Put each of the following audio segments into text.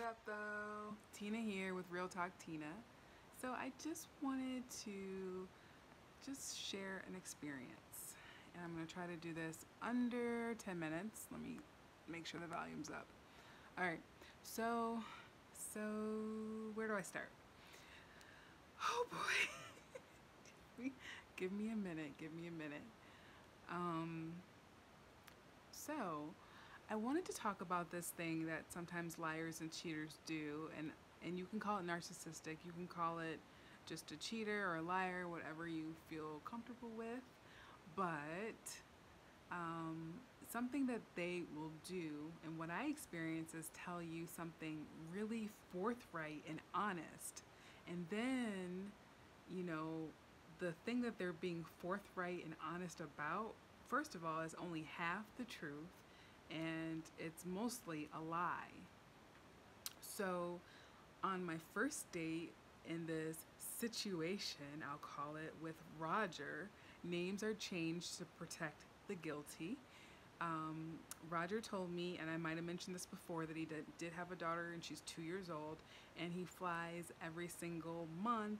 up though? Tina here with Real Talk Tina. So I just wanted to just share an experience. And I'm going to try to do this under 10 minutes. Let me make sure the volume's up. All right. So where do I start? Oh boy. Give me a minute. Um so I wanted to talk about this thing that sometimes liars and cheaters do, and you can call it narcissistic, you can call it just a cheater or a liar, whatever you feel comfortable with. But um, something that they will do, and what I experience is tell you something really forthright and honest, and then you know the thing that they're being forthright and honest about, first of all, is only half the truth, and it's mostly a lie. So, on my first date in this situation, I'll call it, with Roger, names are changed to protect the guilty. Um, Roger told me, and I might have mentioned this before, that he did have a daughter and she's 2 years old, and he flies every single month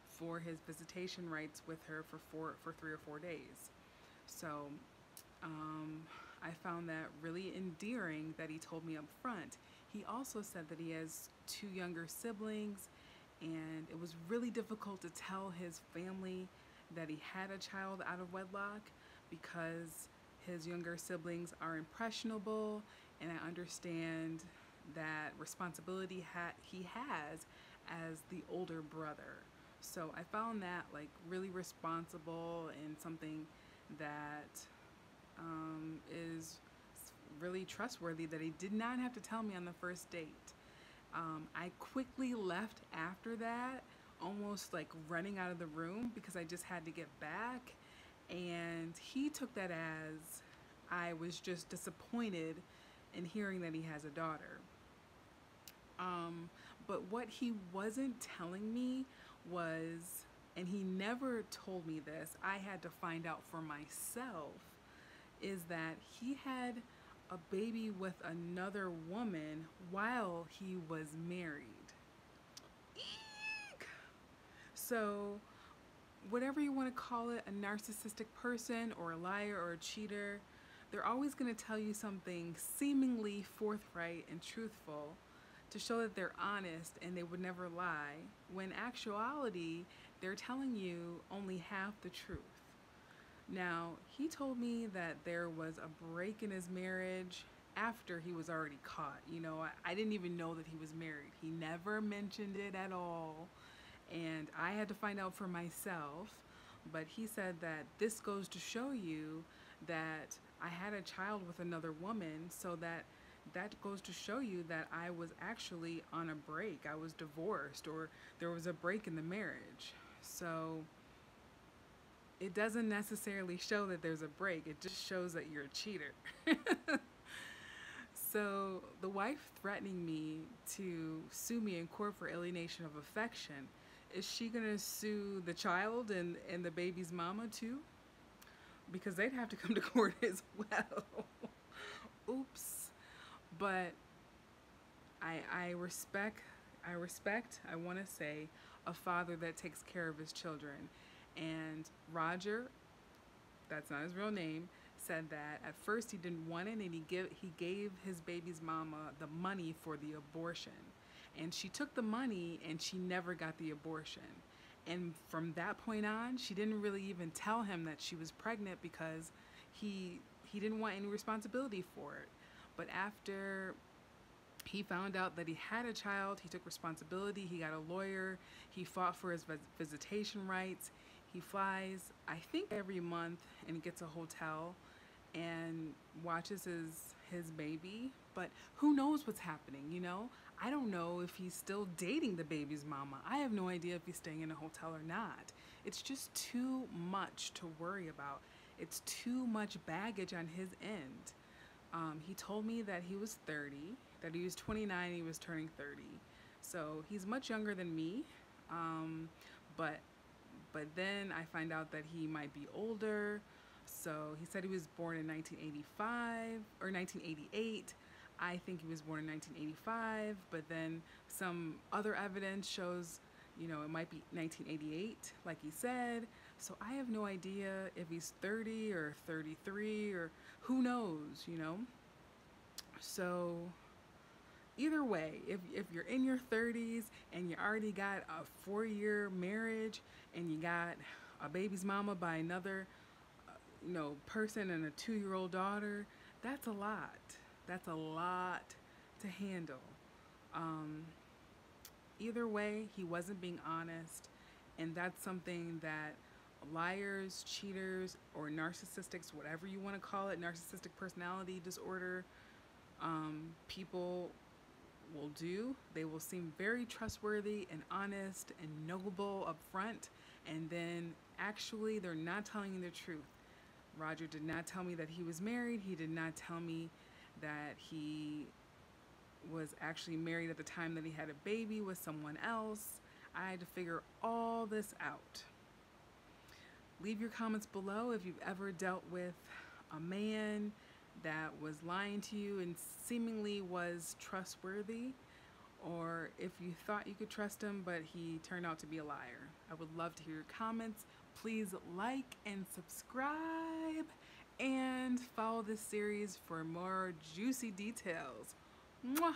for his visitation rights with her for 3 or 4 days. So um, I found that really endearing that he told me up front. He also said that he has two younger siblings, and it was really difficult to tell his family that he had a child out of wedlock because his younger siblings are impressionable, and I understand that responsibility he has as the older brother. So I found that like really responsible and something that is really trustworthy, that he did not have to tell me on the first date. I quickly left after that, almost like running out of the room because I just had to get back. And he took that as I was just disappointed in hearing that he has a daughter. But what he wasn't telling me was, and he never told me this, I had to find out for myself, is that he had a baby with another woman while he was married. Eek! So, whatever you want to call it, a narcissistic person or a liar or a cheater, they're always going to tell you something seemingly forthright and truthful to show that they're honest and they would never lie, when actuality, they're telling you only half the truth. Now, he told me that there was a break in his marriage after he was already caught. I didn't even know that he was married. He never mentioned it at all, and I had to find out for myself. But he said that this goes to show you that I had a child with another woman, so that goes to show you that I was actually on a break. I was divorced, or there was a break in the marriage. So it doesn't necessarily show that there's a break. It just shows that you're a cheater. So the wife threatening me to sue me in court for alienation of affection, is she going to sue the child and the baby's mama too? Because they'd have to come to court as well. Oops. But I respect, I want to say, a father that takes care of his children. And Roger, that's not his real name, said that at first he didn't want it, and he gave his baby's mama the money for the abortion. And she took the money and she never got the abortion. And from that point on, she didn't really even tell him that she was pregnant because he didn't want any responsibility for it. But after he found out that he had a child, he took responsibility, he got a lawyer, he fought for his visitation rights. He flies, I think, every month and gets a hotel and watches his baby. But who knows what's happening? I don't know if he's still dating the baby's mama. I have no idea if he's staying in a hotel or not. It's just too much to worry about. It's too much baggage on his end. He told me that he was 30, that he was 29, he was turning 30. So he's much younger than me. But then I find out that he might be older. So he said he was born in 1985 or 1988. I think he was born in 1985, but then some other evidence shows, it might be 1988, like he said. So I have no idea if he's 30 or 33 or who knows. So either way, if you're in your 30s and you already got a 4-year marriage and you got a baby's mama by another person and a 2-year-old daughter, that's a lot. That's a lot to handle. Um, Either way, he wasn't being honest, and that's something that liars, cheaters, or narcissistics, whatever you want to call it, narcissistic personality disorder, people will do. They will seem very trustworthy and honest and noble up front, and then actually they're not telling you the truth. Roger did not tell me that he was married. He did not tell me that he was actually married at the time that he had a baby with someone else. I had to figure all this out. Leave your comments below if you've ever dealt with a man that was lying to you and seemingly was trustworthy, or if you thought you could trust him but he turned out to be a liar. I would love to hear your comments. Please like and subscribe and follow this series for more juicy details. Mwah!